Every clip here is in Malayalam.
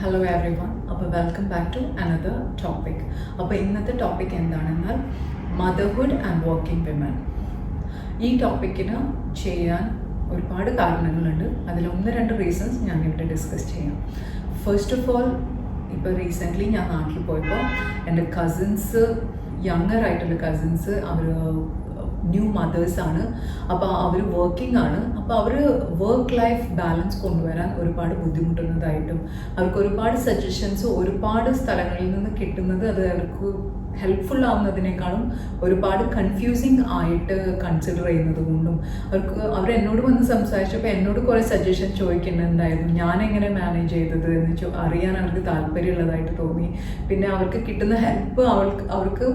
Hello everyone. അപ്പോൾ welcome back to another topic. അപ്പോൾ ഇന്നത്തെ ടോപ്പിക് എന്താണെന്നാൽ മദർഹുഡ് ആൻഡ് വർക്കിംഗ് വിമൻ. ഈ ടോപ്പിക്കിന് ചെയ്യാൻ ഒരുപാട് കാരണങ്ങളുണ്ട്. അതിലൊന്ന് രണ്ട് റീസൺസ് ഞാൻ ഇവിടെ ഡിസ്കസ് ചെയ്യാം. ഫസ്റ്റ് ഓഫ് ഓൾ, ഇപ്പോൾ റീസെൻ്റ്ലി ഞാൻ നാട്ടിൽ പോയപ്പോൾ എൻ്റെ കസിൻസ്, യങ്ങർ ആയിട്ടുള്ള കസിൻസ്, അവർ ന്യൂ മദേഴ്സാണ്. അപ്പോൾ അവർ വർക്കിംഗ് ആണ്. അപ്പോൾ അവർ വർക്ക് ലൈഫ് ബാലൻസ് കൊണ്ടുവരാൻ ഒരുപാട് ബുദ്ധിമുട്ടുന്നതായിട്ടും അവർക്ക് ഒരുപാട് സജഷൻസ് ഒരുപാട് സ്ഥലങ്ങളിൽ നിന്ന് കിട്ടുന്നത് അത് അവർക്ക് ഹെൽപ്ഫുൾ ആവുന്നതിനേക്കാളും ഒരുപാട് കൺഫ്യൂസിങ് ആയിട്ട് കൺസിഡർ ചെയ്യുന്നത് കൊണ്ടും അവരെന്നോട് വന്ന് സംസാരിച്ചപ്പോൾ എന്നോട് കുറേ സജഷൻ ചോദിക്കുന്നുണ്ടായിരുന്നു. ഞാനെങ്ങനെ മാനേജ് ചെയ്തത് എന്ന് അറിയാൻ അവർക്ക് താല്പര്യമുള്ളതായിട്ട് തോന്നി. പിന്നെ അവർക്ക് കിട്ടുന്ന ഹെൽപ്പ് അവർക്ക്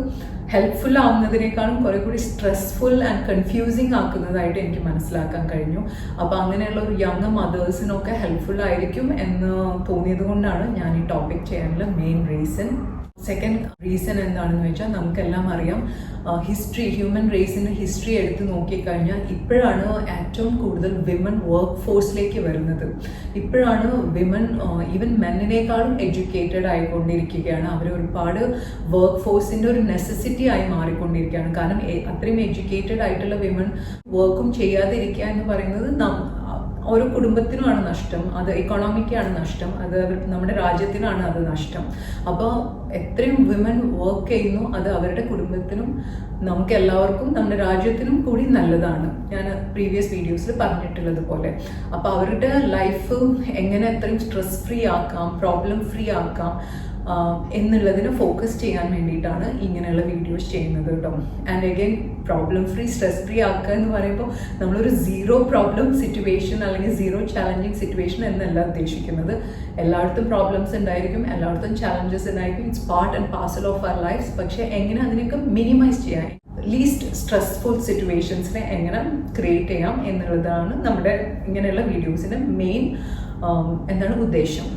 ഹെൽപ്ഫുൾ ആവുന്നതിനേക്കാളും കുറെ കൂടി സ്ട്രെസ്ഫുൾ ആൻഡ് കൺഫ്യൂസിങ് ആക്കുന്നതായിട്ട് എനിക്ക് മനസ്സിലാക്കാൻ കഴിഞ്ഞു. അപ്പോൾ അങ്ങനെയുള്ള ഒരു യങ് മദേഴ്സിനൊക്കെ ഹെൽപ്ഫുൾ ആയിരിക്കും എന്ന് തോന്നിയത് കൊണ്ടാണ് ഞാൻ ഈ ടോപ്പിക് ചെയ്യാനുള്ള മെയിൻ റീസൺ. സെക്കൻഡ് റീസൺ എന്താണെന്ന് വെച്ചാൽ, നമുക്കെല്ലാം അറിയാം, ഹ്യൂമൻ റേസിൻ്റെ ഹിസ്റ്ററി എടുത്ത് നോക്കിക്കഴിഞ്ഞാൽ ഇപ്പോഴാണ് ഏറ്റവും കൂടുതൽ വിമൻ വർക്ക് ഫോഴ്സിലേക്ക് വരുന്നത്. ഇപ്പോഴാണ് വിമൻ ഈവൻ മെന്നിനേക്കാളും എഡ്യൂക്കേറ്റഡ് ആയിക്കൊണ്ടിരിക്കുകയാണ്. അവർ ഒരുപാട് വർക്ക് ഫോഴ്സിൻ്റെ ഒരു നെസസിറ്റി ആയി മാറിക്കൊണ്ടിരിക്കുകയാണ്. കാരണം അത്രയും എഡ്യൂക്കേറ്റഡ് ആയിട്ടുള്ള വിമൻ വർക്കും ചെയ്യാതിരിക്കുക എന്ന് പറയുന്നത് ഓരോ കുടുംബത്തിനുമാണ് നഷ്ടം, അത് എക്കോണമിക്കാണ് നഷ്ടം, അത് നമ്മുടെ രാജ്യത്തിനാണ് അത് നഷ്ടം. അപ്പോൾ എത്രയും വിമൻ വർക്ക് ചെയ്യുന്നു അത് അവരുടെ കുടുംബത്തിനും നമുക്ക് എല്ലാവർക്കും നമ്മുടെ രാജ്യത്തിനും കൂടി നല്ലതാണ്. ഞാൻ പ്രീവിയസ് വീഡിയോസിൽ പറഞ്ഞിട്ടുള്ളത് പോലെ. അപ്പോൾ അവരുടെ ലൈഫ് എങ്ങനെ എത്രയും സ്ട്രെസ് ഫ്രീ ആക്കാം, പ്രോബ്ലം ഫ്രീ ആക്കാം എന്നുള്ളതിന് ഫോക്കസ് ചെയ്യാൻ വേണ്ടിയിട്ടാണ് ഇങ്ങനെയുള്ള വീഡിയോസ് ചെയ്യുന്നത് കേട്ടോ. And again, problem free, stress free ആക്കുക എന്ന് പറയുമ്പോൾ നമ്മളൊരു സീറോ പ്രോബ്ലം സിറ്റുവേഷൻ അല്ലെങ്കിൽ സീറോ ചാലഞ്ചിങ് സിറ്റുവേഷൻ എന്നല്ല ഉദ്ദേശിക്കുന്നത്. എല്ലായിടത്തും പ്രോബ്ലംസ് ഉണ്ടായിരിക്കും, എല്ലായിടത്തും ചാലഞ്ചസ് ഉണ്ടായിരിക്കും. It's part and parcel of our lifes. പക്ഷേ എങ്ങനെ അതിനൊക്കെ മിനിമൈസ് ചെയ്യാൻ, ലീസ്റ്റ് സ്ട്രെസ്ഫുൾ സിറ്റുവേഷൻസിനെ എങ്ങനെ ക്രിയേറ്റ് ചെയ്യാം എന്നുള്ളതാണ് നമ്മുടെ ഇങ്ങനെയുള്ള വീഡിയോസിൻ്റെ മെയിൻ ഉദ്ദേശം.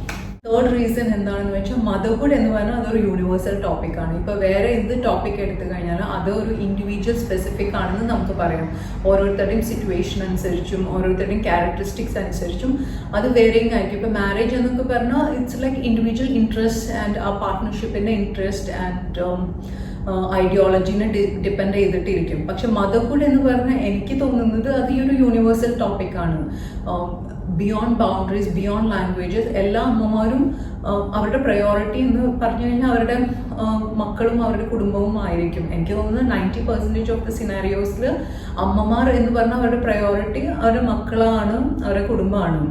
തേർഡ് റീസൺ എന്താണെന്ന് വെച്ചാൽ, മദർഹുഡ് എന്ന് പറഞ്ഞാൽ അതൊരു യൂണിവേഴ്സൽ ടോപ്പിക്കാണ്. ഇപ്പോൾ വേറെ എന്ത് ടോപ്പിക് എടുത്തു കഴിഞ്ഞാലും അതൊരു ഇൻഡിവിജ്വൽ സ്പെസിഫിക് ആണെന്ന് നമുക്ക് പറയാം. ഓരോരുത്തരുടെയും സിറ്റുവേഷൻ അനുസരിച്ചും ഓരോരുത്തരുടെയും ക്യാരക്ടറിസ്റ്റിക്സ് അനുസരിച്ചും അത് വേറെയും ആയിരിക്കും. ഇപ്പോൾ മാരേജ് എന്നൊക്കെ പറഞ്ഞാൽ it's like individual interest and ആ പാർട്ട്ണർഷിപ്പിൻ്റെ ഇൻട്രസ്റ്റ് ആൻഡ് ഐഡിയോളജീനെ ഡിപ്പെൻഡ് ചെയ്തിട്ടിരിക്കും. പക്ഷെ മദർഹുഡ് എന്ന് പറഞ്ഞാൽ എനിക്ക് തോന്നുന്നത് അത് ഈ ഒരു യൂണിവേഴ്സൽ ടോപ്പിക്കാണ്. ബിയോണ്ട് ബൗണ്ടറീസ്, ബിയോണ്ട് ലാംഗ്വേജസ്, എല്ലാ അമ്മമാരും അവരുടെ പ്രയോറിറ്റി എന്ന് പറഞ്ഞു കഴിഞ്ഞാൽ അവരുടെ മക്കളും അവരുടെ കുടുംബവും ആയിരിക്കും. എനിക്ക് തോന്നുന്നത് 90% ഓഫ് ദ സിനാരിയോസിൽ അമ്മമാർ എന്ന് പറഞ്ഞാൽ അവരുടെ പ്രയോറിറ്റി അവരുടെ മക്കളാണ്, അവരുടെ കുടുംബമാണ്.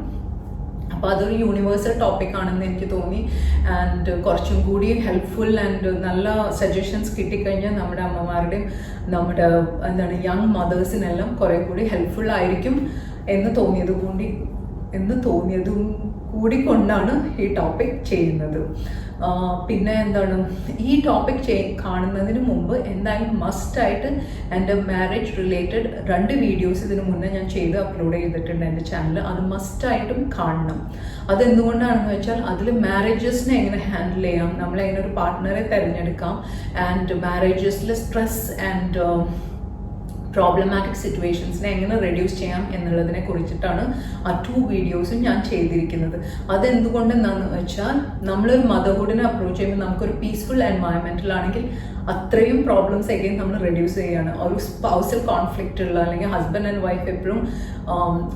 അപ്പോൾ അതൊരു യൂണിവേഴ്സൽ ടോപ്പിക് ആണെന്ന് എനിക്ക് തോന്നി. ആൻഡ് കുറച്ചും കൂടി ഹെൽപ്ഫുൾ ആൻഡ് നല്ല സജഷൻസ് കിട്ടിക്കഴിഞ്ഞാൽ നമ്മുടെ അമ്മമാരുടെയും നമ്മുടെ യങ് മദേഴ്സിനെല്ലാം കുറേ കൂടി ഹെൽപ്ഫുൾ ആയിരിക്കും എന്ന് തോന്നിയതും കൂടി കൊണ്ടാണ് ഈ ടോപ്പിക് ചെയ്യുന്നത്. പിന്നെ ഈ ടോപ്പിക് കാണുന്നതിന് മുമ്പ് എന്തായാലും മസ്റ്റായിട്ട് എൻ്റെ മാരേജ് റിലേറ്റഡ് 2 വീഡിയോസ് ഇതിന് മുന്നേ ഞാൻ അപ്ലോഡ് ചെയ്തിട്ടുണ്ട് എൻ്റെ ചാനൽ. അത് മസ്റ്റായിട്ടും കാണണം. അതെന്തുകൊണ്ടാണെന്ന് വെച്ചാൽ അതിൽ മാരേജസിനെ എങ്ങനെ ഹാൻഡിൽ ചെയ്യാം, നമ്മളെങ്ങനെ ഒരു പാർട്ട്ണറെ തിരഞ്ഞെടുക്കാം, ആൻഡ് മാരേജസിൽ സ്ട്രെസ് ആൻഡ് പ്രോബ്ലമാറ്റിക് സിറ്റുവേഷൻസിനെ എങ്ങനെ റെഡ്യൂസ് ചെയ്യാം എന്നുള്ളതിനെ കുറിച്ചിട്ടാണ് ആ 2 വീഡിയോസും ഞാൻ ചെയ്തിരിക്കുന്നത്. അതെന്തുകൊണ്ടെന്നാന്ന് വെച്ചാൽ, നമ്മളൊരു മദർഹുഡിനെ അപ്രോച്ച് ചെയ്യുമ്പോൾ നമുക്കൊരു പീസ്ഫുൾ എൻവയൺമെൻറ്റിലാണെങ്കിൽ അത്രയും പ്രോബ്ലംസ് എഗെയിൻ നമ്മൾ റെഡ്യൂസ് ചെയ്യുകയാണ്. ഒരു സ്പൗസൽ കോൺഫ്ലിക്റ്റ് ഉള്ള അല്ലെങ്കിൽ ഹസ്ബൻഡ് ആൻഡ് വൈഫ് എപ്പോഴും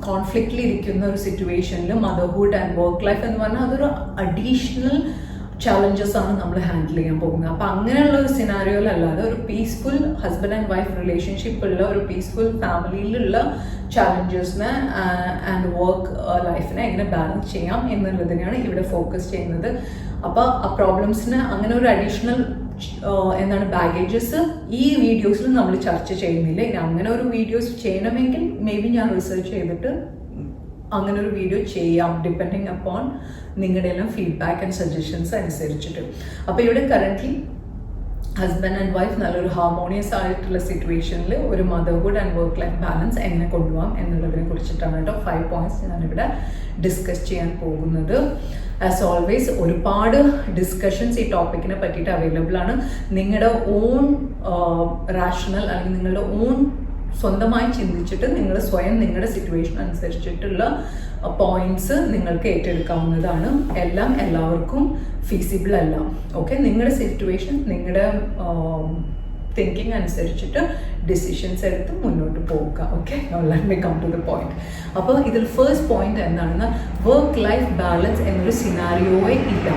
കോൺഫ്ലിക്റ്റിൽ ഇരിക്കുന്ന ഒരു സിറ്റുവേഷനിൽ മദർഹുഡ് ആൻഡ് വർക്ക് ലൈഫ് എന്ന് പറഞ്ഞാൽ അതൊരു അഡീഷണൽ ചാലഞ്ചസ് ആണ് നമ്മൾ ഹാൻഡിൽ ചെയ്യാൻ പോകുന്നത്. അപ്പോൾ അങ്ങനെയുള്ള ഒരു സിനാരിയോയിലല്ലാതെ ഒരു peaceful husband and wife relationship ഉള്ള ഒരു പീസ്ഫുൾ ഫാമിലിയിലുള്ള ചാലഞ്ചസിനെ ആൻഡ് വർക്ക് ലൈഫിനെ എങ്ങനെ ബാലൻസ് ചെയ്യാം എന്നുള്ളതിനെയാണ് ഇവിടെ ഫോക്കസ് ചെയ്യുന്നത്. അപ്പോൾ ആ പ്രോബ്ലംസിന് അങ്ങനെ ഒരു അഡീഷണൽ ബാഗേജസ് ഈ വീഡിയോസിൽ നമ്മൾ ചർച്ച ചെയ്യുന്നില്ല. ഇനി അങ്ങനെ ഒരു വീഡിയോസ് ചെയ്യണമെങ്കിൽ മേ ബി ഞാൻ റിസർച്ച് ചെയ്തിട്ട് അങ്ങനെ ഒരു വീഡിയോ ചെയ്യാം, ഡിപ്പെൻഡിങ് അപ്പോൺ നിങ്ങളുടെ എല്ലാം ഫീഡ്ബാക്ക് ആൻഡ് സജഷൻസ് അനുസരിച്ചിട്ട്. അപ്പോൾ ഇവിടെ കറൻ്റ്ലി ഹസ്ബൻഡ് ആൻഡ് വൈഫ് നല്ലൊരു ഹാർമോണിയസ് ആയിട്ടുള്ള സിറ്റുവേഷനിൽ ഒരു motherhood and work life balance എങ്ങനെ കൊണ്ടുപോകാം എന്നുള്ളതിനെ കുറിച്ചിട്ടാണ് കേട്ടോ 5 പോയിന്റ്സ് ഞാനിവിടെ ഡിസ്കസ് ചെയ്യാൻ പോകുന്നത്. ആസ് ഓൾവേസ് ഒരുപാട് ഡിസ്കഷൻസ് ഈ ടോപ്പിക്കിനെ പറ്റിയിട്ട് അവൈലബിൾ ആണ്. നിങ്ങളുടെ ഓൺ റാഷണൽ അല്ലെങ്കിൽ നിങ്ങളുടെ ഓൺ സ്വന്തമായി ചിന്തിച്ചിട്ട് നിങ്ങൾ സ്വയം നിങ്ങളുടെ സിറ്റുവേഷൻ അനുസരിച്ചിട്ടുള്ള പോയിന്റ്സ് നിങ്ങൾക്ക് ഏറ്റെടുക്കാവുന്നതാണ്. എല്ലാം എല്ലാവർക്കും ഫീസിബിൾ അല്ല. ഓക്കെ, നിങ്ങളുടെ സിറ്റുവേഷൻ, നിങ്ങളുടെ തിങ്കിങ് അനുസരിച്ചിട്ട് ഡിസിഷൻസ് എടുത്ത് മുന്നോട്ട് പോകുക. Okay, let me come to the point. അപ്പോൾ ഇതിൽ ഫസ്റ്റ് പോയിന്റ് എന്താണെന്ന്, വർക്ക് ലൈഫ് ബാലൻസ് എന്നൊരു സിനാരിയോയെ ഇല്ല.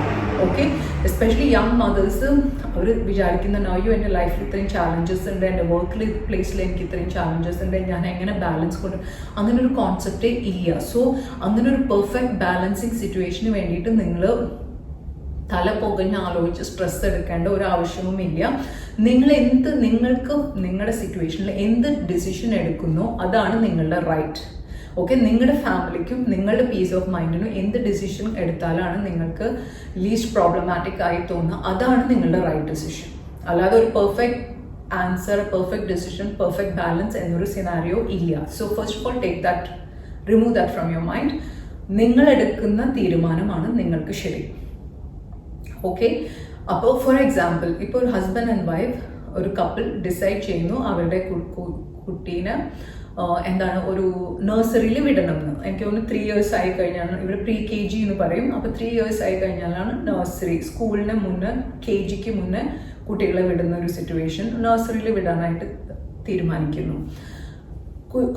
ഓക്കെ, എസ്പെഷ്യലി യങ് മദേഴ്സ് അവർ വിചാരിക്കുന്ന അയ്യോ എൻ്റെ ലൈഫിൽ ഇത്രയും ചാലഞ്ചസ് ഉണ്ട്, എൻ്റെ വർക്ക് പ്ലേസിൽ എനിക്ക് ഇത്രയും ചാലഞ്ചസ് ഉണ്ട്, ഞാൻ എങ്ങനെ ബാലൻസ് കൊണ്ട്, അങ്ങനെ ഒരു കോൺസെപ്റ്റേ ഇല്ല. സോ അങ്ങനെ ഒരു പെർഫെക്റ്റ് ബാലൻസിങ് സിറ്റുവേഷന് വേണ്ടിയിട്ട് നിങ്ങൾ തല പുകഞ്ഞ് ആലോചിച്ച് സ്ട്രെസ് എടുക്കേണ്ട ഒരു ആവശ്യവുമില്ല. നിങ്ങൾക്ക് നിങ്ങളുടെ സിറ്റുവേഷനിൽ എന്ത് ഡിസിഷൻ എടുക്കുന്നോ അതാണ് നിങ്ങളുടെ റൈറ്റ്. ഓക്കെ, നിങ്ങളുടെ ഫാമിലിക്കും നിങ്ങളുടെ പീസ് ഓഫ് മൈൻഡിനും എന്ത് ഡിസിഷൻ എടുത്താലാണ് നിങ്ങൾക്ക് ലീസ്റ്റ് പ്രോബ്ലമാറ്റിക് ആയി തോന്നുക, അതാണ് നിങ്ങളുടെ റൈറ്റ് ഡിസിഷൻ. അല്ലാതെ ഒരു perfect answer, perfect decision, perfect balance എന്നൊരു സിനാരിയോ ഇല്ല. So first of all remove that from your mind. നിങ്ങൾ എടുക്കുന്ന തീരുമാനമാണ് നിങ്ങൾക്ക് ശരി. ഓക്കെ, അപ്പോൾ ഫോർ എക്സാമ്പിൾ, ഇപ്പോൾ ഒരു ഹസ്ബൻഡ് ആൻഡ് വൈഫ്, ഒരു കപ്പിൾ ഡിസൈഡ് ചെയ്യുന്നു അവരുടെ കുട്ടീനെ ഒരു നഴ്സറിയിൽ വിടണം എന്ന്. എനിക്ക് തോന്നുന്നു 3 years ആയി കഴിഞ്ഞാണ്, ഇവിടെ pre-KG എന്ന് പറയും. അപ്പോൾ 3 years ആയി കഴിഞ്ഞാലാണ് നഴ്സറി, സ്കൂളിന് മുന്നേ, KGക്ക് മുന്നേ കുട്ടികളെ വിടുന്ന ഒരു സിറ്റുവേഷൻ. നഴ്സറിയിൽ വിടാനായിട്ട് തീരുമാനിക്കുന്നു.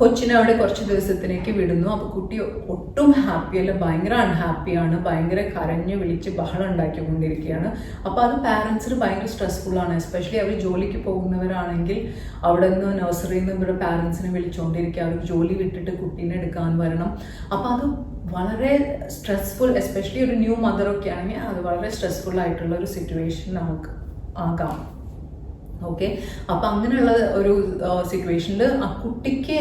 കൊച്ചിനെ അവിടെ കുറച്ച് ദിവസത്തിലേക്ക് വിടുന്നു. അപ്പോൾ കുട്ടി ഒട്ടും ഹാപ്പിയല്ല, ഭയങ്കര അൺഹാപ്പിയാണ്, ഭയങ്കര കരഞ്ഞ് വിളിച്ച് ബഹളം ഉണ്ടാക്കിക്കൊണ്ടിരിക്കുകയാണ്. അപ്പോൾ അത് പാരൻസിന് ഭയങ്കര സ്ട്രെസ്ഫുള്ളാണ്. എസ്പെഷ്യലി അവർ ജോലിക്ക് പോകുന്നവരാണെങ്കിൽ അവിടെ നിന്ന് നഴ്സറിയിൽ നിന്ന് ഇവിടെ പാരൻസിനെ വിളിച്ചുകൊണ്ടിരിക്കുക, അവർ ജോലി വിട്ടിട്ട് കുട്ടീനെ എടുക്കാൻ വരണം. അപ്പോൾ അത് വളരെ സ്ട്രെസ്ഫുൾ, എസ്പെഷ്യലി ഒരു ന്യൂ മദറൊക്കെ ആണെങ്കിൽ അത് വളരെ സ്ട്രെസ്ഫുൾ ആയിട്ടുള്ള ഒരു സിറ്റുവേഷൻ ആകാം. ഓക്കെ, അപ്പം അങ്ങനെയുള്ള ഒരു സിറ്റുവേഷനിൽ ആ കുട്ടിക്ക്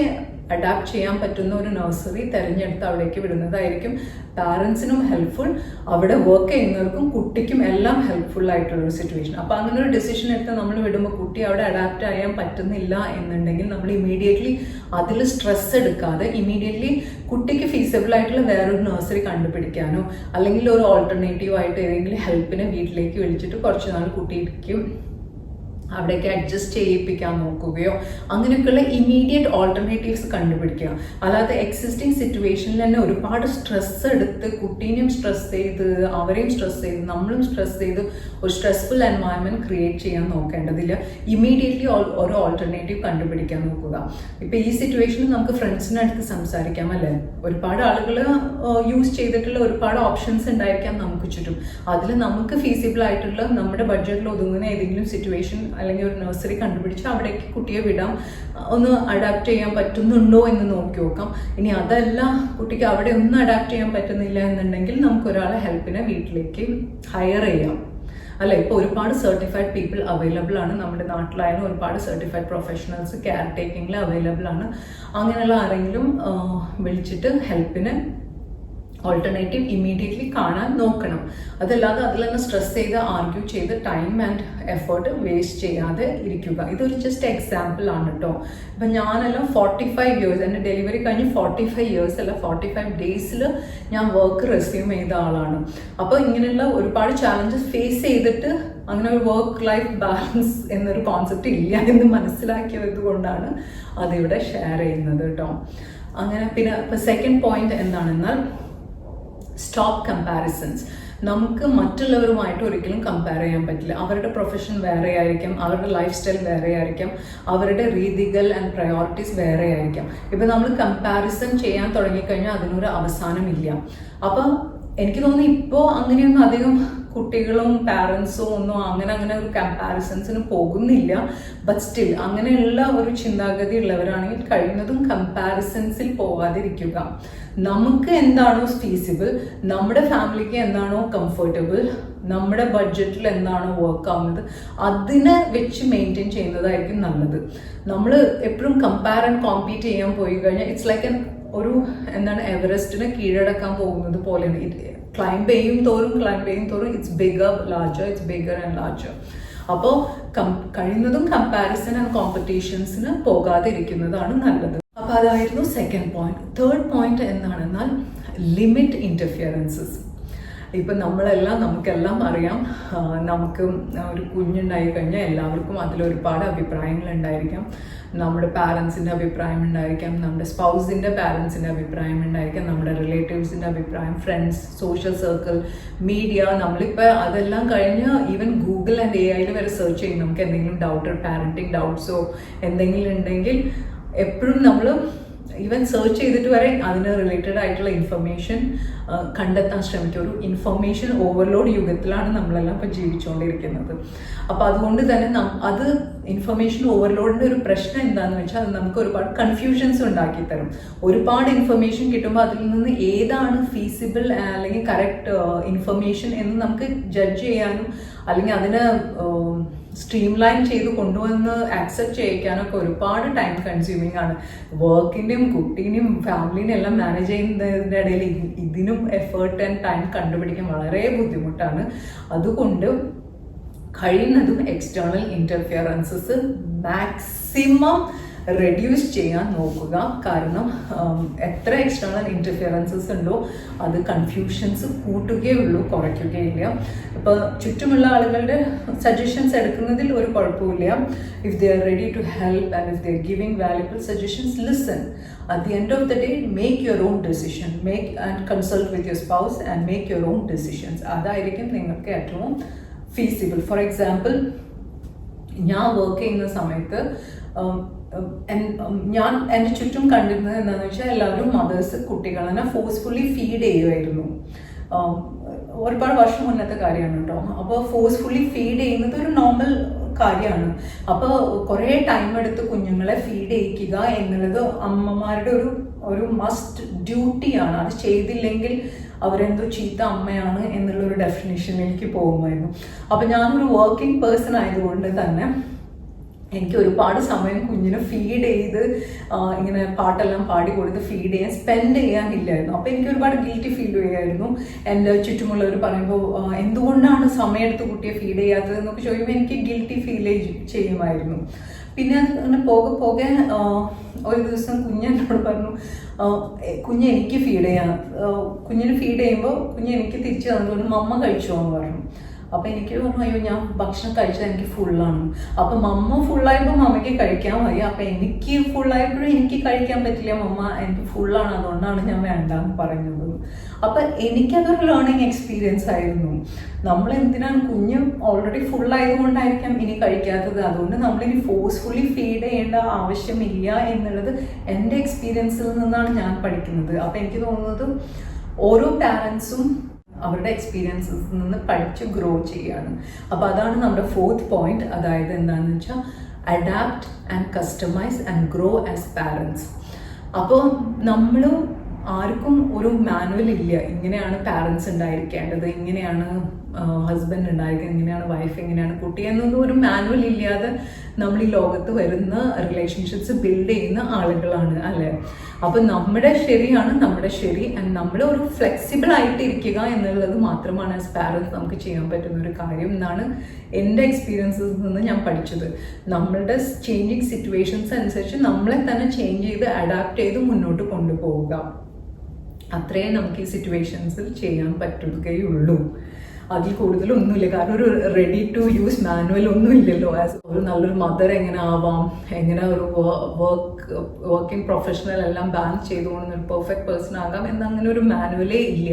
അഡാപ്റ്റ് ചെയ്യാൻ പറ്റുന്ന ഒരു നഴ്സറി തിരഞ്ഞെടുത്ത് അവിടേക്ക് വിടുന്നതായിരിക്കും പാരൻസിനും ഹെൽപ്ഫുൾ, അവിടെ വർക്ക് ചെയ്യുന്നവർക്കും കുട്ടിക്കും എല്ലാം ഹെൽപ്ഫുൾ ആയിട്ടുള്ളൊരു സിറ്റുവേഷൻ. അപ്പോൾ അങ്ങനെ ഒരു ഡിസിഷൻ എടുത്ത് നമ്മൾ വിടുമ്പോൾ കുട്ടി അവിടെ അഡാപ്റ്റ് ചെയ്യാൻ പറ്റുന്നില്ല എന്നുണ്ടെങ്കിൽ നമ്മൾ ഇമീഡിയറ്റ്ലി അതിൽ സ്ട്രെസ് എടുക്കാതെ ഇമീഡിയറ്റ്ലി കുട്ടിക്ക് ഫീസിബിൾ ആയിട്ടുള്ള വേറൊരു നഴ്സറി കണ്ടുപിടിക്കാനോ അല്ലെങ്കിൽ ഒരു ഓൾട്ടർനേറ്റീവ് ആയിട്ട് ഏതെങ്കിലും ഹെൽപ്പിനെ വീട്ടിലേക്ക് വിളിച്ചിട്ട് കുറച്ച് നാൾ കുട്ടിക്ക് അവിടേക്ക് അഡ്ജസ്റ്റ് ചെയ്യിപ്പിക്കാൻ നോക്കുകയോ അങ്ങനെയൊക്കെയുള്ള ഇമീഡിയറ്റ് ഓൾട്ടർനേറ്റീവ്സ് കണ്ടുപിടിക്കുക. അല്ലാതെ എക്സിസ്റ്റിംഗ് സിറ്റുവേഷനിൽ തന്നെ ഒരുപാട് സ്ട്രെസ് എടുത്ത് കുട്ടീനെയും സ്ട്രെസ് ചെയ്ത് അവരെയും സ്ട്രെസ് ചെയ്ത് നമ്മളും സ്ട്രെസ് ചെയ്ത് ഒരു സ്ട്രെസ്ഫുൾ എൻവയൺമെൻറ്റ് ക്രിയേറ്റ് ചെയ്യാൻ നോക്കേണ്ടതില്ല. ഇമീഡിയറ്റ്ലി ഒരു ഓൾട്ടർനേറ്റീവ് കണ്ടുപിടിക്കാൻ നോക്കുക. ഇപ്പോൾ ഈ സിറ്റുവേഷനിൽ നമുക്ക് ഫ്രണ്ട്സിനടുത്ത് സംസാരിക്കാം അല്ലേ, ഒരുപാട് ആളുകൾ യൂസ് ചെയ്തിട്ടുള്ള ഒരുപാട് ഓപ്ഷൻസ് ഉണ്ടായിരിക്കാം നമുക്ക് ചുറ്റും. അതിൽ നമുക്ക് ഫീസിബിൾ ആയിട്ടുള്ള നമ്മുടെ ബഡ്ജറ്റിൽ ഒതുങ്ങുന്ന ഏതെങ്കിലും സിറ്റുവേഷൻ അല്ലെങ്കിൽ ഒരു നഴ്സറി കണ്ടുപിടിച്ച് അവിടേക്ക് കുട്ടിയെ വിടാം, ഒന്ന് അഡാപ്റ്റ് ചെയ്യാൻ പറ്റുന്നുണ്ടോ എന്ന് നോക്കി നോക്കാം. ഇനി അതല്ല കുട്ടിക്ക് അവിടെ ഒന്നും അഡാപ്റ്റ് ചെയ്യാൻ പറ്റുന്നില്ല എന്നുണ്ടെങ്കിൽ നമുക്ക് ഒരാളെ ഹെൽപ്പിനെ വീട്ടിലേക്ക് ഹയർ ചെയ്യാം അല്ലെ. ഇപ്പോൾ ഒരുപാട് സർട്ടിഫൈഡ് പീപ്പിൾ അവൈലബിൾ ആണ് നമ്മുടെ നാട്ടിലായാലും, ഒരുപാട് സർട്ടിഫൈഡ് പ്രൊഫഷണൽസ് കെയർ ടേക്കിങ്ങിൽ അവൈലബിൾ ആണ്. അങ്ങനെയുള്ള ആരെങ്കിലും വിളിച്ചിട്ട് ഹെൽപ്പിന് ഓൾട്ടർനേറ്റീവ് ഇമ്മീഡിയറ്റ്ലി കാണാൻ നോക്കണം. അതല്ലാതെ അതിൽ തന്നെ സ്ട്രെസ് ചെയ്ത് ആർഗ്യൂ ചെയ്ത് ടൈം ആൻഡ് എഫേർട്ട് വേസ്റ്റ് ചെയ്യാതെ ഇരിക്കുക. ഇതൊരു ജസ്റ്റ് എക്സാമ്പിൾ ആണ് കേട്ടോ. ഇപ്പം ഞാനെല്ലാം 45 years, എൻ്റെ ഡെലിവറി കഴിഞ്ഞ് 45 years അല്ല 45 days ഞാൻ വർക്ക് റെസ്യൂം ചെയ്ത ആളാണ്. അപ്പോൾ ഇങ്ങനെയുള്ള ഒരുപാട് ചാലഞ്ചസ് ഫേസ് ചെയ്തിട്ട് അങ്ങനെ ഒരു വർക്ക് ലൈഫ് ബാലൻസ് എന്നൊരു കോൺസെപ്റ്റ് ഇല്ല എന്ന് മനസ്സിലാക്കിയത് കൊണ്ടാണ് അതിവിടെ ഷെയർ ചെയ്യുന്നത് കേട്ടോ. അങ്ങനെ പിന്നെ ഇപ്പം സെക്കൻഡ് പോയിന്റ് എന്താണെന്നാൽ സ്റ്റോപ്പ് കമ്പാരിസൺസ്. നമുക്ക് മറ്റുള്ളവരുമായിട്ട് ഒരിക്കലും കമ്പയർ ചെയ്യാൻ പറ്റില്ല. അവരുടെ പ്രൊഫഷൻ വേറെ ആയിരിക്കാം, അവരുടെ ലൈഫ് സ്റ്റൈൽ വേറെ ആയിരിക്കാം, അവരുടെ രീതികൾ ആൻഡ് പ്രയോറിറ്റീസ് വേറെ ആയിരിക്കാം. ഇപ്പം നമ്മൾ കമ്പാരിസൺ ചെയ്യാൻ തുടങ്ങിക്കഴിഞ്ഞാൽ അതിനൊരു അവസാനമില്ല. അപ്പം എനിക്ക് തോന്നുന്നു ഇപ്പോൾ അങ്ങനെയൊന്നും അധികം കുട്ടികളും പാരൻസും ഒന്നും അങ്ങനെ ഒരു കമ്പാരിസൺസിന് പോകുന്നില്ല. ബട്ട് സ്റ്റിൽ അങ്ങനെയുള്ള ഒരു ചിന്താഗതി ഉള്ളവരാണെങ്കിൽ കഴിയുന്നതും കമ്പാരിസൺസിൽ പോകാതിരിക്കുക. നമുക്ക് എന്താണോ ഫീസിബിൾ, നമ്മുടെ ഫാമിലിക്ക് എന്താണോ കംഫർട്ടബിൾ, നമ്മുടെ ബഡ്ജറ്റിൽ എന്താണോ വർക്ക് ആവുന്നത് അതിനെ വെച്ച് മെയിൻറ്റെയിൻ ചെയ്യുന്നതായിരിക്കും നല്ലത്. നമ്മൾ എപ്പോഴും കമ്പയർ ആൻഡ് കോമ്പീറ്റ് ചെയ്യാൻ പോയി കഴിഞ്ഞാൽ ഇറ്റ്സ് ലൈക്ക് എവറസ്റ്റിനെ കീഴടക്കാൻ പോകുന്നത് പോലെയാണ്. ക്ലൈംബ് ചെയ്യും തോറും ഇറ്റ്സ് ബിഗർ ആൻഡ് ലാർജർ. അപ്പോൾ കഴിയുന്നതും കമ്പാരിസൺ ആൻഡ് കോമ്പറ്റീഷൻസിന് പോകാതിരിക്കുന്നതാണ് നല്ലത്. അപ്പോൾ അതായിരുന്നു സെക്കൻഡ് പോയിന്റ്. തേർഡ് പോയിന്റ് എന്താണെന്നാൽ ലിമിറ്റ് ഇൻ്റർഫിയറൻസസ്. ഇപ്പം നമുക്കെല്ലാം അറിയാം, നമുക്ക് ഒരു കുഞ്ഞുണ്ടായി കഴിഞ്ഞാൽ എല്ലാവർക്കും അതിലൊരുപാട് അഭിപ്രായങ്ങൾ ഉണ്ടായിരിക്കാം. നമ്മുടെ പാരൻസിൻ്റെ അഭിപ്രായം ഉണ്ടായിരിക്കാം, നമ്മുടെ സ്പൗസിൻ്റെ പാരൻസിൻ്റെ അഭിപ്രായം ഉണ്ടായിരിക്കാം, നമ്മുടെ റിലേറ്റീവ്സിൻ്റെ അഭിപ്രായം, ഫ്രണ്ട്സ്, സോഷ്യൽ സർക്കിൾ, മീഡിയ. നമ്മളിപ്പോൾ അതെല്ലാം കഴിഞ്ഞ് ഈവൻ ഗൂഗിൾ ആൻഡ് AI വരെ സെർച്ച് ചെയ്യും. നമുക്ക് എന്തെങ്കിലും പാരൻറ്റിങ് ഡൗട്ട്സോ എന്തെങ്കിലും ഉണ്ടെങ്കിൽ എപ്പോഴും നമ്മൾ ഈവൻ സെർച്ച് ചെയ്തിട്ട് വരെ അതിന് റിലേറ്റഡ് ആയിട്ടുള്ള ഇൻഫർമേഷൻ കണ്ടെത്താൻ ശ്രമിക്കും. ഒരു ഇൻഫർമേഷൻ ഓവർലോഡ് യുഗത്തിലാണ് നമ്മളെല്ലാം ഇപ്പോൾ ജീവിച്ചുകൊണ്ടിരിക്കുന്നത്. അപ്പോൾ അതുകൊണ്ട് തന്നെ അത് ഇൻഫർമേഷൻ ഓവർലോഡിൻ്റെ ഒരു പ്രശ്നം എന്താണെന്ന് വെച്ചാൽ അത് നമുക്ക് ഒരുപാട് കൺഫ്യൂഷൻസ് ഉണ്ടാക്കി തരും. ഒരുപാട് ഇൻഫർമേഷൻ കിട്ടുമ്പോൾ അതിൽ നിന്ന് ഏതാണ് ഫീസിബിൾ അല്ലെങ്കിൽ കറക്റ്റ് ഇൻഫർമേഷൻ എന്ന് നമുക്ക് ജഡ്ജ് ചെയ്യാനും അല്ലെങ്കിൽ അതിനെ സ്ട്രീം ലൈൻ ചെയ്ത് കൊണ്ടുവന്ന് ആക്സെപ്റ്റ് ചെയ്യിക്കാനൊക്കെ ഒരുപാട് ടൈം കൺസ്യൂമിങ് ആണ്. വർക്കിൻ്റെയും കുട്ടീനെയും ഫാമിലീനെയും എല്ലാം മാനേജ് ചെയ്യുന്നതിൻ്റെ ഇടയിൽ ഇതിനും എഫേർട്ട് ആൻഡ് ടൈം കണ്ടുപിടിക്കാൻ വളരെ ബുദ്ധിമുട്ടാണ്. അതുകൊണ്ട് കഴിയുന്നതും എക്സ്റ്റേണൽ ഇൻ്റർഫിയറൻസസ് മാക്സിമം റെഡ്യൂസ് ചെയ്യാൻ നോക്കുക. കാരണം എത്ര എക്സ്റ്റേണൽ ഇൻ്റർഫിയറൻസസ് ഉണ്ടോ അത് കൺഫ്യൂഷൻസ് കൂട്ടുകയുള്ളൂ, കുറയ്ക്കുകയില്ല. ഇപ്പോൾ ചുറ്റുമുള്ള ആളുകളുടെ സജഷൻസ് എടുക്കുന്നതിൽ ഒരു കുഴപ്പമില്ല. If they are ready to help and if they are giving valuable suggestions, listen. At the end of the day, make your own decision. Make and consult with your spouse and make your own decisions. അതായിരിക്കും നിങ്ങൾക്ക് ഏറ്റവും ഫീസിബിൾ. ഫോർ എക്സാമ്പിൾ, ഞാൻ വർക്ക് ചെയ്യുന്ന സമയത്ത് ഞാൻ എൻ്റെ ചുറ്റും കണ്ടിരുന്നത് എന്താണെന്ന് വെച്ചാൽ എല്ലാവരും മദേഴ്സ് കുട്ടികളെ ഫോഴ്സ്ഫുള്ളി ഫീഡ് ചെയ്യുമായിരുന്നു. ഒരുപാട് വർഷം മുന്നത്തെ കാര്യമാണ് കേട്ടോ. അപ്പോൾ ഫോഴ്സ്ഫുള്ളി ഫീഡ് ചെയ്യുന്നത് ഒരു നോർമൽ കാര്യമാണ്. അപ്പോൾ കുറേ ടൈം എടുത്ത് കുഞ്ഞുങ്ങളെ ഫീഡ് ചെയ്യിക്കുക എന്നുള്ളത് അമ്മമാരുടെ ഒരു മസ്റ്റ് ഡ്യൂട്ടിയാണ്. അത് ചെയ്തില്ലെങ്കിൽ അവരെന്തോ ചീത്ത അമ്മയാണ് എന്നുള്ളൊരു ഡെഫിനിഷനിലേക്ക് പോകുമായിരുന്നു. അപ്പോൾ ഞാനൊരു വർക്കിംഗ് പേഴ്സൺ ആയതുകൊണ്ട് തന്നെ എനിക്ക് ഒരുപാട് സമയം കുഞ്ഞിനെ ഫീഡ് ചെയ്ത് ഇങ്ങനെ പാട്ടെല്ലാം പാടി കൊടുത്ത് ഫീഡ് ചെയ്യാൻ സ്പെൻഡ് ചെയ്യാനില്ലായിരുന്നു. അപ്പോൾ എനിക്ക് ഒരുപാട് ഗിൽറ്റി ഫീൽ ചെയ്യുമായിരുന്നു. എൻ്റെ ചുറ്റുമുള്ളവർ പറയുമ്പോൾ എന്തുകൊണ്ടാണ് സമയമെടുത്ത് കുട്ടിയെ ഫീഡ് ചെയ്യാത്തത് എന്നൊക്കെ ചോദിക്കുമ്പോൾ എനിക്ക് ഗിൽറ്റി ഫീൽ ചെയ്യുമായിരുന്നു. പിന്നെ അങ്ങനെ പോകെ ഒരു ദിവസം കുഞ്ഞെന്നോട് പറഞ്ഞു, എനിക്ക് ഫീഡ് ചെയ്യാം. കുഞ്ഞിന് ഫീഡ് ചെയ്യുമ്പോൾ എനിക്ക് തിരിച്ചു തന്നതുകൊണ്ട് മമ്മ കഴിച്ചോ എന്ന് പറഞ്ഞു. അപ്പം എനിക്ക് പറഞ്ഞു, അയ്യോ ഞാൻ ഭക്ഷണം കഴിച്ചാൽ എനിക്ക് ഫുള്ളാണ്. അപ്പം മമ്മ ഫുള്ളായപ്പോൾ മമ്മയ്ക്ക് കഴിക്കാൻ വയ്യ. അപ്പം എനിക്ക് ഫുള്ളായപ്പോഴും എനിക്ക് കഴിക്കാൻ പറ്റില്ല, മമ്മ എനിക്ക് ഫുള്ളാണ്, അതുകൊണ്ടാണ് ഞാൻ വേണ്ടാന്ന് പറഞ്ഞത്. അപ്പം എനിക്കതൊരു ലേണിംഗ് എക്സ്പീരിയൻസ് ആയിരുന്നു. നമ്മൾ എന്തിനാണ്, കുഞ്ഞ് ഓൾറെഡി ഫുള്ളായതുകൊണ്ടായിരിക്കാം ഇനി കഴിക്കാത്തത്. അതുകൊണ്ട് നമ്മളിനി ഫോഴ്സ്ഫുള്ളി ഫീഡ് ചെയ്യേണ്ട ആവശ്യമില്ല എന്നുള്ളത് എൻ്റെ എക്സ്പീരിയൻസിൽ നിന്നാണ് ഞാൻ പഠിക്കുന്നത്. അപ്പം എനിക്ക് തോന്നുന്നത് ഓരോ പാരൻസും അവരുടെ എക്സ്പീരിയൻസിൽ നിന്ന് പഠിച്ച് ഗ്രോ ചെയ്യാണ്. അപ്പോൾ അതാണ് നമ്മുടെ 4th പോയിന്റ്. അതായത് എന്താണെന്ന് വെച്ചാൽ adapt and customise and grow as parents. അപ്പോൾ നമ്മൾ ആർക്കും ഒരു മാനുവൽ ഇല്ല, ഇങ്ങനെയാണ് പാരൻസ് ഉണ്ടായിരിക്കേണ്ടത്, ഇങ്ങനെയാണ് ഹസ്ബൻഡ് ഉണ്ടായിരിക്കുന്നത്, ഇങ്ങനെയാണ് വൈഫ്, ഇങ്ങനെയാണ് കുട്ടി എന്നൊന്നും ഒരു മാനുവൽ ഇല്ലാതെ നമ്മൾ ഈ ലോകത്ത് വരുന്ന റിലേഷൻഷിപ്സ് ബിൽഡ് ചെയ്യുന്ന ആളുകളാണ് അല്ലേ. അപ്പം നമ്മുടെ ശരിയാണ് നമ്മുടെ ശരി. ആൻഡ് നമ്മൾ ഒരു ഫ്ലെക്സിബിൾ ആയിട്ട് ഇരിക്കുക എന്നുള്ളത് മാത്രമാണ് ആസ് പാരൻസ് നമുക്ക് ചെയ്യാൻ പറ്റുന്ന ഒരു കാര്യം എന്നാണ് എൻ്റെ എക്സ്പീരിയൻസിൽ നിന്ന് ഞാൻ പഠിച്ചത്. നമ്മളുടെ ചേഞ്ചിങ് സിറ്റുവേഷൻസ് അനുസരിച്ച് നമ്മളെ തന്നെ ചേഞ്ച് ചെയ്ത് അഡാപ്റ്റ് ചെയ്ത് മുന്നോട്ട് കൊണ്ടുപോവുക. അത്രയേ നമുക്ക് ഈ സിറ്റുവേഷൻസിൽ ചെയ്യാൻ പറ്റുകയുള്ളൂ. അതിൽ കൂടുതലൊന്നുമില്ല. കാരണം ഒരു റെഡി ടു യൂസ് മാനുവൽ ഒന്നും ഇല്ലല്ലോ. ആസ് ഒരു നല്ലൊരു മദർ എങ്ങനെ ആവാം, എങ്ങനെ ഒരു വർക്കിംഗ് പ്രൊഫഷണൽ എല്ലാം ബാലൻസ് ചെയ്തുകൊണ്ട് ഒരു പെർഫെക്റ്റ് പേഴ്സൺ ആകാം എന്നങ്ങനെ ഒരു മാനുവലേ ഇല്ല.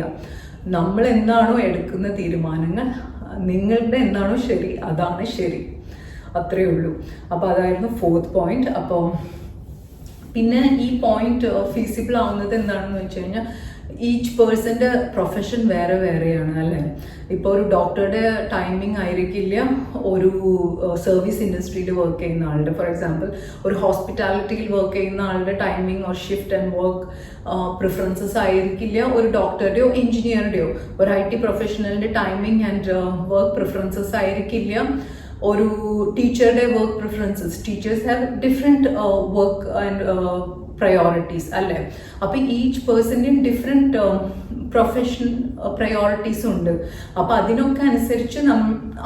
നമ്മൾ എന്താണോ എടുക്കുന്ന തീരുമാനങ്ങൾ, നിങ്ങളുടെ എന്താണോ ശരി അതാണ് ശരി, അത്രയേ ഉള്ളൂ. അപ്പോൾ അതായിരുന്നു 4th പോയിന്റ്. അപ്പോൾ പിന്നെ ഈ പോയിന്റ് ഫീസിബിൾ ആവുന്നത് എന്താണെന്ന് വെച്ച് കഴിഞ്ഞാൽ ഈച്ച് പേഴ്സൻ്റെ പ്രൊഫഷൻ വേറെ വേറെയാണ് അല്ലേ. ഇപ്പോൾ ഒരു ഡോക്ടറുടെ ടൈമിംഗ് ആയിരിക്കില്ല ഒരു സർവീസ് ഇൻഡസ്ട്രിയിൽ വർക്ക് ചെയ്യുന്ന ആളുടെ. ഫോർ എക്സാമ്പിൾ ഒരു ഹോസ്പിറ്റാലിറ്റിയിൽ വർക്ക് ചെയ്യുന്ന ആളുടെ timing or shift and work preferences ആയിരിക്കില്ല ഒരു ഡോക്ടറുടെയോ എഞ്ചിനീയറുടെയോ. ഒരു IT പ്രൊഫഷണലിൻ്റെ ടൈമിംഗ് ആൻഡ് വർക്ക് പ്രിഫറൻസസ് ആയിരിക്കില്ല ഒരു ടീച്ചറുടെ work preferences. Teachers have different work and priorities അല്ലേ. അപ്പോൾ ഈച്ച് പേഴ്സൻ്റെയും ഡിഫറെൻറ്റ് പ്രൊഫഷൻ പ്രയോറിറ്റീസ് ഉണ്ട്. അപ്പോൾ അതിനൊക്കെ അനുസരിച്ച്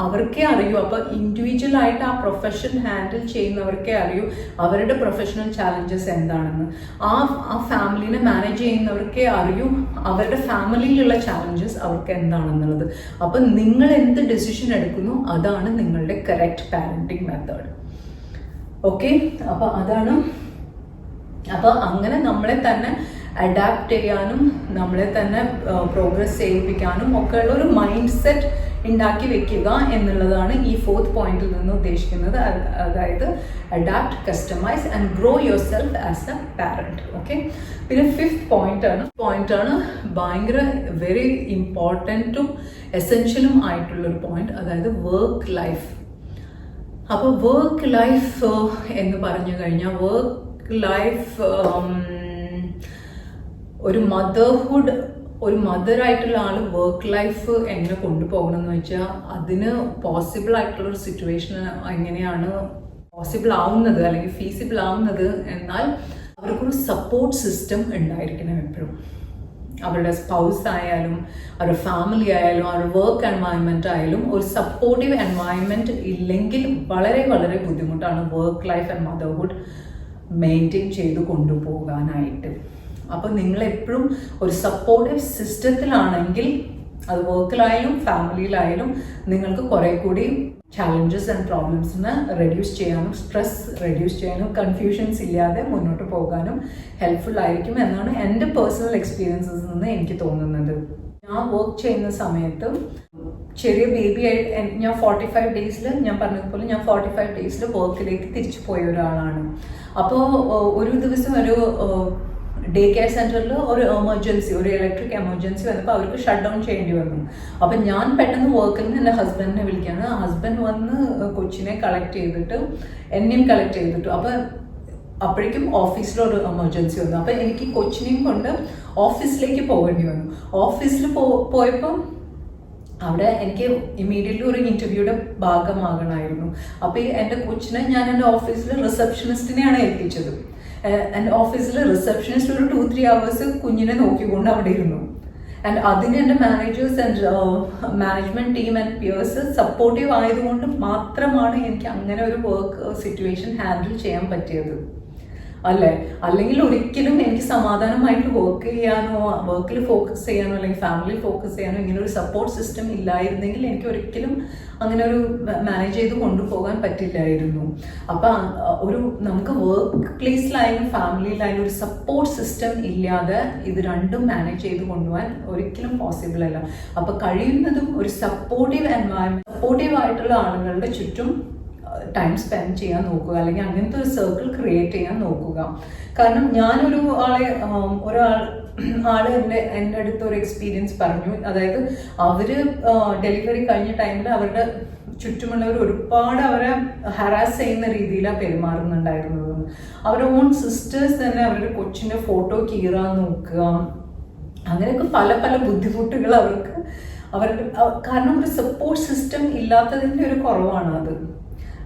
അവർക്കേ അറിയൂ. അപ്പോൾ ഇൻഡിവിജ്വൽ ആയിട്ട് ആ പ്രൊഫഷൻ ഹാൻഡിൽ ചെയ്യുന്നവർക്കേ അറിയൂ അവരുടെ പ്രൊഫഷണൽ ചാലഞ്ചസ് എന്താണെന്ന്. ആ ഫാമിലിനെ മാനേജ് ചെയ്യുന്നവർക്കേ അറിയൂ അവരുടെ ഫാമിലിയിലുള്ള ചാലഞ്ചസ് അവർക്ക് എന്താണെന്നുള്ളത്. അപ്പം നിങ്ങൾ എന്ത് ഡിസിഷൻ എടുക്കുന്നു അതാണ് നിങ്ങളുടെ കറക്റ്റ് പാരന്റിങ് മെത്തേഡ്. ഓക്കെ, അപ്പോൾ അതാണ്. അപ്പോൾ അങ്ങനെ നമ്മളെ തന്നെ അഡാപ്റ്റ് ചെയ്യാനും നമ്മളെ തന്നെ പ്രോഗ്രസ് ചെയ്യിപ്പിക്കാനും ഒക്കെയുള്ള ഒരു മൈൻഡ് സെറ്റ് ഉണ്ടാക്കി വെക്കുക എന്നുള്ളതാണ് ഈ 4th പോയിന്റിൽ നിന്ന് ഉദ്ദേശിക്കുന്നത്. അതായത് adapt, customise and grow your self as A parent. Okay, പിന്നെ 5th പോയിന്റാണ് ഭയങ്കര വെരി ഇമ്പോർട്ടൻറ്റും എസെൻഷ്യലും ആയിട്ടുള്ളൊരു പോയിന്റ്, അതായത് വർക്ക് ലൈഫ്. അപ്പോൾ വർക്ക് ലൈഫ് എന്ന് പറഞ്ഞു കഴിഞ്ഞാൽ വർക്ക് ലൈഫ് ഒരു മദറായിട്ടുള്ള ആൾ വർക്ക് ലൈഫ് എങ്ങനെ കൊണ്ടുപോകണം എന്ന് വെച്ചാൽ അതിന് പോസിബിൾ ആയിട്ടുള്ളൊരു സിറ്റുവേഷൻ എങ്ങനെയാണ് പോസിബിൾ ആവുന്നത് അല്ലെങ്കിൽ ഫീസിബിൾ ആവുന്നത് എന്നാൽ അവർക്കൊരു സപ്പോർട്ട് സിസ്റ്റം ഉണ്ടായിരിക്കണം എപ്പോഴും. അവരുടെ സ്പൗസ് ആയാലും അവരുടെ ഫാമിലി ആയാലും അവരുടെ വർക്ക് എൻവയൺമെൻറ്റ് ആയാലും ഒരു സപ്പോർട്ടീവ് എൻവയൺമെൻറ്റ് ഇല്ലെങ്കിൽ വളരെ വളരെ ബുദ്ധിമുട്ടാണ് work life and motherhood maintain ചെയ്ത് കൊണ്ടുപോകാനായിട്ട്. അപ്പോൾ നിങ്ങളെപ്പോഴും ഒരു സപ്പോർട്ടീവ് സിസ്റ്റത്തിലാണെങ്കിൽ അത് വർക്കിലായാലും ഫാമിലിയിലായാലും നിങ്ങൾക്ക് കുറേ കൂടി ചാലഞ്ചസ് ആൻഡ് പ്രോബ്ലംസിന് റെഡ്യൂസ് ചെയ്യാനും സ്ട്രെസ് റെഡ്യൂസ് ചെയ്യാനും കൺഫ്യൂഷൻസ് ഇല്ലാതെ മുന്നോട്ട് പോകാനും ഹെൽപ്ഫുൾ ആയിരിക്കും എന്നാണ് എൻ്റെ പേഴ്സണൽ എക്സ്പീരിയൻസിൽ നിന്ന് എനിക്ക് തോന്നുന്നത്. ഞാൻ വർക്ക് ചെയ്യുന്ന സമയത്ത് ചെറിയ ബേബി ആയിട്ട് ഞാൻ 45 ഡേയ്സിൽ ഞാൻ പറഞ്ഞതുപോലെ ഞാൻ 45 ഡേയ്സിൽ വർക്കിലേക്ക് തിരിച്ചു പോയ ഒരാളാണ്. അപ്പോൾ ഒരു ദിവസം ഒരു ഡേ കെയർ സെൻറ്ററിൽ ഒരു എമർജൻസി, ഒരു ഇലക്ട്രിക് എമർജൻസി വന്നപ്പോൾ അവർക്ക് ഷട്ട് ഡൗൺ ചെയ്യേണ്ടി വന്നു. അപ്പം ഞാൻ പെട്ടെന്ന് വർക്കിൽ നിന്ന് എൻ്റെ ഹസ്ബൻഡിനെ വിളിക്കുകയാണ്. ഹസ്ബൻഡ് വന്ന് കൊച്ചിനെ കളക്ട് ചെയ്തിട്ട് എന്നെയും കളക്ട് ചെയ്തിട്ടു. അപ്പോഴേക്കും ഓഫീസിലൊരു എമർജൻസി വന്നു. അപ്പം എനിക്ക് കൊച്ചിനെയും കൊണ്ട് ഓഫീസിലേക്ക് പോകേണ്ടി വന്നു. ഓഫീസിൽ പോയപ്പം അവിടെ എനിക്ക് ഇമ്മീഡിയറ്റ്ലി ഒരു ഇൻ്റർവ്യൂയുടെ ഭാഗമാകണമായിരുന്നു. അപ്പോൾ എൻ്റെ കൊച്ചിനെ ഞാൻ എൻ്റെ ഓഫീസിൽ റിസപ്ഷനിസ്റ്റിനെയാണ് ഏൽപ്പിച്ചത്. എൻ്റെ ഓഫീസിൽ റിസപ്ഷനിസ്റ്റ് ഒരു 2-3 hours കുഞ്ഞിനെ നോക്കിക്കൊണ്ട് അവിടെ ഇരുന്നു. ആൻഡ് അതിന് എൻ്റെ managers and management team and peers supportive ആയതുകൊണ്ട് മാത്രമാണ് എനിക്ക് അങ്ങനെ ഒരു വർക്ക് സിറ്റുവേഷൻ ഹാൻഡിൽ ചെയ്യാൻ പറ്റിയത്. അല്ലേ, അല്ലെങ്കിൽ ഒരിക്കലും എനിക്ക് സമാധാനമായിട്ട് വർക്ക് ചെയ്യാനോ വർക്കിൽ ഫോക്കസ് ചെയ്യാനോ അല്ലെങ്കിൽ ഫാമിലി ഫോക്കസ് ചെയ്യാനോ ഇങ്ങനെ ഒരു സപ്പോർട്ട് സിസ്റ്റം ഇല്ലായിരുന്നെങ്കിൽ എനിക്ക് ഒരിക്കലും അങ്ങനെ ഒരു മാനേജ് ചെയ്ത് കൊണ്ടുപോകാൻ പറ്റില്ലായിരുന്നു. അപ്പം നമുക്ക് വർക്ക് പ്ലേസിലായാലും ഫാമിലിയിലായാലും ഒരു സപ്പോർട്ട് സിസ്റ്റം ഇല്ലാതെ ഇത് രണ്ടും മാനേജ് ചെയ്ത് കൊണ്ടുപോകാൻ ഒരിക്കലും പോസിബിൾ അല്ല. അപ്പം കഴിയുന്നതും ഒരു സപ്പോർട്ടീവ് എൻവയൺമെൻറ്റ്, സപ്പോർട്ടീവ് ആയിട്ടുള്ള ആളുകളുടെ ചുറ്റും ടൈം സ്പെൻഡ് ചെയ്യാൻ നോക്കുക, അല്ലെങ്കിൽ അങ്ങനത്തെ ഒരു സർക്കിൾ ക്രിയേറ്റ് ചെയ്യാൻ നോക്കുക. കാരണം ഞാനൊരു ആള് എൻ്റെ അടുത്ത് ഒരു എക്സ്പീരിയൻസ് പറഞ്ഞു. അതായത് അവര് ഡെലിവറി കഴിഞ്ഞ ടൈമിൽ അവരുടെ ചുറ്റുമുള്ളവർ ഒരുപാട് അവരെ ഹറാസ് ചെയ്യുന്ന രീതിയിലാണ് പെരുമാറുന്നുണ്ടായിരുന്നത്. അവരുടെ ഓൺ സിസ്റ്റേഴ്സ് തന്നെ അവരുടെ കൊച്ചിൻ്റെ ഫോട്ടോ കീറാൻ നോക്കുക, അങ്ങനെയൊക്കെ പല പല ബുദ്ധിമുട്ടുകൾ കാരണം ഒരു സപ്പോർട്ട് സിസ്റ്റം ഇല്ലാത്തതിൻ്റെ ഒരു കുറവാണ് അത്.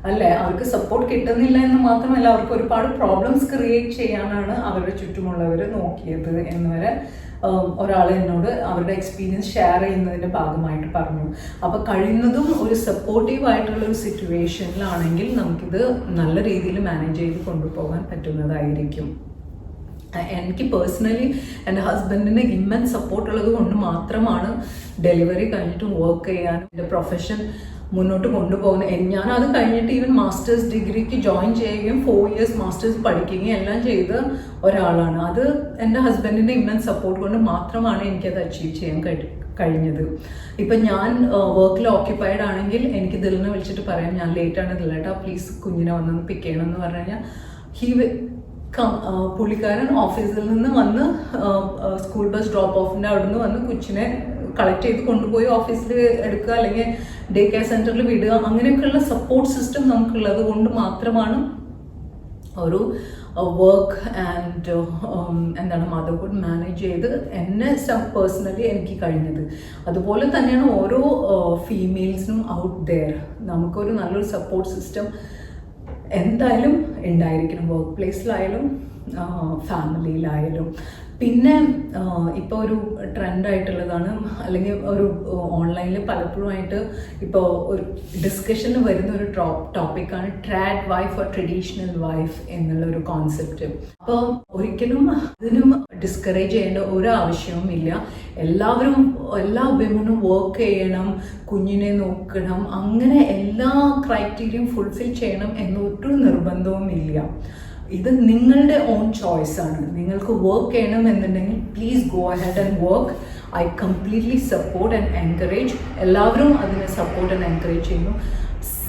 അല്ലേ, അവർക്ക് സപ്പോർട്ട് കിട്ടുന്നില്ല എന്ന് മാത്രമല്ല അവർക്ക് ഒരുപാട് പ്രോബ്ലംസ് ക്രിയേറ്റ് ചെയ്യാനാണ് അവരുടെ ചുറ്റുമുള്ളവർ നോക്കിയത് എന്ന് വരെ ഒരാൾ എന്നോട് അവരുടെ എക്സ്പീരിയൻസ് ഷെയർ ചെയ്യുന്നതിൻ്റെ ഭാഗമായിട്ട് പറഞ്ഞു. അപ്പോൾ കഴിയുന്നതും ഒരു സപ്പോർട്ടീവ് ആയിട്ടുള്ള ഒരു സിറ്റുവേഷനിലാണെങ്കിൽ നമുക്കിത് നല്ല രീതിയിൽ മാനേജ് ചെയ്ത് കൊണ്ടുപോകാൻ പറ്റുന്നതായിരിക്കും. എനിക്ക് പേഴ്സണലി എൻ്റെ ഹസ്ബൻഡിന് ഇമ്മൻസ് സപ്പോർട്ട് ഉള്ളത് കൊണ്ട് മാത്രമാണ് ഡെലിവറി കഴിഞ്ഞിട്ട് വർക്ക് ചെയ്യാനും എൻ്റെ പ്രൊഫഷൻ മുന്നോട്ട് കൊണ്ടുപോകുന്നത്. ഞാൻ അത് കഴിഞ്ഞിട്ട് ഈവൻ മാസ്റ്റേഴ്സ് ഡിഗ്രിക്ക് ജോയിൻ ചെയ്യുകയും 4 years മാസ്റ്റേഴ്സ് പഠിക്കുകയും എല്ലാം ചെയ്ത ഒരാളാണ്. അത് എൻ്റെ ഹസ്ബൻഡിൻ്റെ ഇമ്മൻസ് സപ്പോർട്ട് കൊണ്ട് മാത്രമാണ് എനിക്കത് അച്ചീവ് ചെയ്യാൻ കഴിഞ്ഞത്. ഇപ്പം ഞാൻ വർക്കിൽ ഓക്യുപ്പൈഡ് ആണെങ്കിൽ എനിക്ക് ദിലിനെ വിളിച്ചിട്ട് പറയാം ഞാൻ ലേറ്റാണ് ദിലേട്ടാ പ്ലീസ് കുഞ്ഞിനെ വന്നൊന്ന് പിക്ക് ചെയ്യണം എന്ന് പറഞ്ഞു കഴിഞ്ഞാൽ പുള്ളിക്കാരൻ ഓഫീസിൽ നിന്ന് വന്ന് സ്കൂൾ ബസ് ഡ്രോപ്പ് ഓഫിൻ്റെ അവിടെ നിന്ന് വന്ന് കൊച്ചിനെ കളക്ട് ചെയ്ത് കൊണ്ടുപോയി ഓഫീസിൽ എടുക്കുക അല്ലെങ്കിൽ ഡേ കെയർ സെൻറ്ററിൽ വിടുക, അങ്ങനെയൊക്കെയുള്ള സപ്പോർട്ട് സിസ്റ്റം നമുക്കുള്ളത് കൊണ്ട് മാത്രമാണ് ഒരു വർക്ക് ആൻഡ് മദർഹുഡ് മാനേജ് ചെയ്ത് എന്നെ പേഴ്സണലി എനിക്ക് കഴിഞ്ഞത്. അതുപോലെ തന്നെയാണ് ഓരോ ഫീമെയിൽസിനും ഔട്ട് ദെയർ നമുക്കൊരു നല്ലൊരു സപ്പോർട്ട് സിസ്റ്റം എന്തായാലും ഉണ്ടായിരിക്കണം. വർക്ക് പ്ലേസിലായാലും ഫാമിലിയിലായാലും. പിന്നെ ഇപ്പോൾ ഒരു ട്രെൻഡായിട്ടുള്ളതാണ്, അല്ലെങ്കിൽ ഒരു ഓൺലൈനിൽ പലപ്പോഴുമായിട്ട് ഇപ്പോൾ ഒരു ഡിസ്കഷനിൽ വരുന്ന ഒരു ടോപ്പിക്കാണ് trad wife or traditional wife എന്നുള്ളൊരു കോൺസെപ്റ്റ്. അപ്പോൾ ഒരിക്കലും അതിനും ഡിസ്കറേജ് ചെയ്യേണ്ട ഒരു ആവശ്യവും ഇല്ല. എല്ലാ വിമനും വർക്ക് ചെയ്യണം, കുഞ്ഞിനെ നോക്കണം, അങ്ങനെ എല്ലാ ക്രൈറ്റീരിയയും ഫുൾഫിൽ ചെയ്യണം എന്നൊരു നിർബന്ധവും ഇല്ല. ഇത് നിങ്ങളുടെ ഓൺ ചോയ്സാണ്. നിങ്ങൾക്ക് വർക്ക് ചെയ്യണം എന്നുണ്ടെങ്കിൽ please go ahead and work. I completely support and encourage. എല്ലാവരും അതിനെ സപ്പോർട്ട് ആൻഡ് എൻകറേജ് ചെയ്യുന്നു.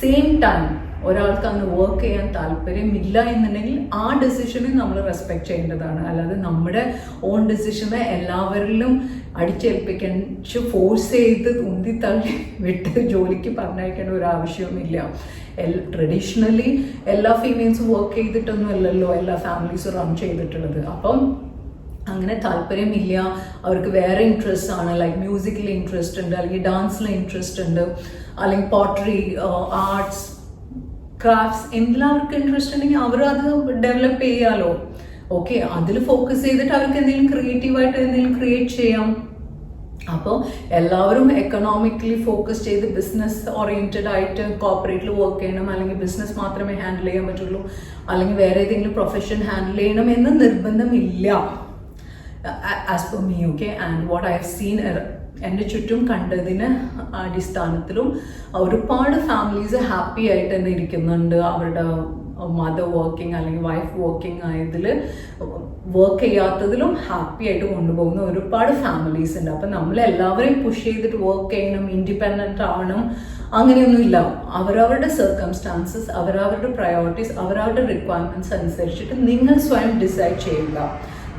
സെയിം ടൈം ഒരാൾക്ക് അങ്ങ് വർക്ക് ചെയ്യാൻ താല്പര്യമില്ല എന്നുണ്ടെങ്കിൽ ആ ഡിസിഷനെ നമ്മൾ റെസ്പെക്ട് ചെയ്യേണ്ടതാണ്. അല്ലാതെ നമ്മുടെ ഓൺ ഡിസിഷനെ എല്ലാവരിലും അടിച്ചേൽപ്പിച്ച് ഫോഴ്സ് ചെയ്ത് ഉന്തിത്തള്ളി വിട്ട് ജോലിക്ക് പറഞ്ഞയക്കേണ്ട ഒരു ആവശ്യവുമില്ല. ട്രഡീഷണലി എല്ലാ ഫീമെയിൽസും വർക്ക് ചെയ്തിട്ടൊന്നും അല്ലല്ലോ എല്ലാ ഫാമിലീസും റൺ ചെയ്തിട്ടുള്ളത്. അപ്പം അങ്ങനെ താല്പര്യമില്ല, അവർക്ക് വേറെ ഇൻട്രസ്റ്റ് ആണ്, ലൈക്ക് മ്യൂസിക്കിൽ ഇൻട്രസ്റ്റ് ഉണ്ട്, അല്ലെങ്കിൽ ഡാൻസിൽ ഇൻട്രസ്റ്റ് ഉണ്ട്, അല്ലെങ്കിൽ പോട്ടറി, ആർട്സ്, ക്രാഫ്റ്റ്സ്, എല്ലാവർക്കും ഇൻട്രസ്റ്റ് ഉണ്ടെങ്കിൽ അവർ അത് ഡെവലപ്പ് ചെയ്യാലോ. ഓക്കെ, അതിൽ ഫോക്കസ് ചെയ്തിട്ട് അവർക്ക് എന്തെങ്കിലും ക്രിയേറ്റീവായിട്ട് എന്തെങ്കിലും ക്രിയേറ്റ് ചെയ്യാം. അപ്പോൾ എല്ലാവരും എക്കണോമിക്കലി ഫോക്കസ് ചെയ്ത് ബിസിനസ് ഓറിയൻറ്റഡ് ആയിട്ട് കോർപ്പറേറ്റിൽ വർക്ക് ചെയ്യണം, അല്ലെങ്കിൽ ബിസിനസ് മാത്രമേ ഹാൻഡിൽ ചെയ്യാൻ പറ്റുള്ളൂ, അല്ലെങ്കിൽ വേറെ ഏതെങ്കിലും പ്രൊഫഷൻ ഹാൻഡിൽ ചെയ്യണം എന്ന് നിർബന്ധമില്ല. As per me, okay, and what I have seen, എൻ്റെ ചുറ്റും കണ്ടതിന് അടിസ്ഥാനത്തിലും ഒരുപാട് ഫാമിലീസ് ഹാപ്പി ആയിട്ട് തന്നെ ഇരിക്കുന്നുണ്ട്. അവരുടെ മദർ വർക്കിംഗ് അല്ലെങ്കിൽ വൈഫ് വർക്കിംഗ് ആയതിൽ വർക്ക് ചെയ്യാത്തതിലും ഹാപ്പി ആയിട്ട് കൊണ്ടുപോകുന്ന ഒരുപാട് ഫാമിലീസ് ഉണ്ട്. അപ്പം നമ്മളെല്ലാവരെയും പുഷ് ചെയ്തിട്ട് വർക്ക് ചെയ്യണം, ഇൻഡിപെൻഡൻ്റ് ആവണം, അങ്ങനെയൊന്നുമില്ല. അവരവരുടെ സർക്കംസ്റ്റാൻസസ്, അവരവരുടെ പ്രയോറിറ്റീസ്, അവരവരുടെ റിക്വയർമെൻറ്റ്സ് അനുസരിച്ചിട്ട് നിങ്ങൾ സ്വയം ഡിസൈഡ് ചെയ്യുക.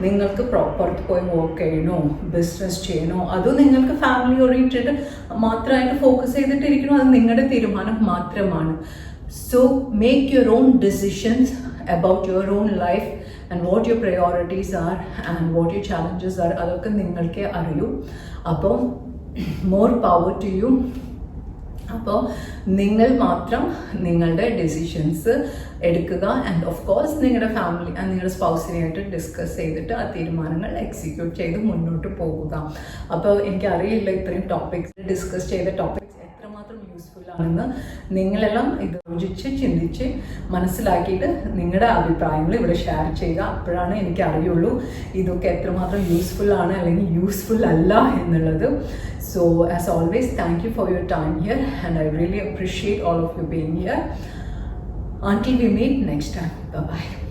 നിങ്ങൾക്ക് പുറത്ത് പോയി വർക്ക് ചെയ്യണോ, ബിസിനസ് ചെയ്യണോ, അതോ നിങ്ങൾക്ക് ഫാമിലി ഓറിയൻറ്റഡ് മാത്രമായിട്ട് ഫോക്കസ് ചെയ്തിട്ടിരിക്കണോ, അത് നിങ്ങളുടെ തീരുമാനം മാത്രമാണ്. So make your own decisions about your own life and what your priorities are and what your challenges are. അതൊക്കെ നിങ്ങൾക്കേ അറിയൂ. അപ്പോൾ more power to you. അപ്പോൾ നിങ്ങൾ മാത്രം നിങ്ങളുടെ ഡെസിഷൻസ് എടുക്കുക. ആൻഡ് ഓഫ് കോഴ്സ് നിങ്ങളുടെ ഫാമിലി നിങ്ങളുടെ സ്പൗസിനെയായിട്ട് ഡിസ്കസ് ചെയ്തിട്ട് ആ തീരുമാനങ്ങൾ എക്സിക്യൂട്ട് ചെയ്ത് മുന്നോട്ട് പോകുക. അപ്പോൾ എനിക്കറിയില്ല ഇത്രയും ടോപ്പിക്സ് ഡിസ്കസ് ചെയ്ത ടോപ്പിക്സ് എത്രമാത്രം യൂസ്ഫുൾ ആണെന്ന്. നിങ്ങളെല്ലാം ഇത് യോജിച്ച് ചിന്തിച്ച് മനസ്സിലാക്കിയിട്ട് നിങ്ങളുടെ അഭിപ്രായങ്ങൾ ഇവിടെ ഷെയർ ചെയ്യുക. അപ്പോഴാണ് എനിക്ക് അറിയുള്ളൂ ഇതൊക്കെ എത്രമാത്രം യൂസ്ഫുൾ ആണ് അല്ലെങ്കിൽ യൂസ്ഫുൾ അല്ല എന്നുള്ളത്. So as always, thank you for your time here, and I really appreciate all of you being here. Until we meet next time, bye bye.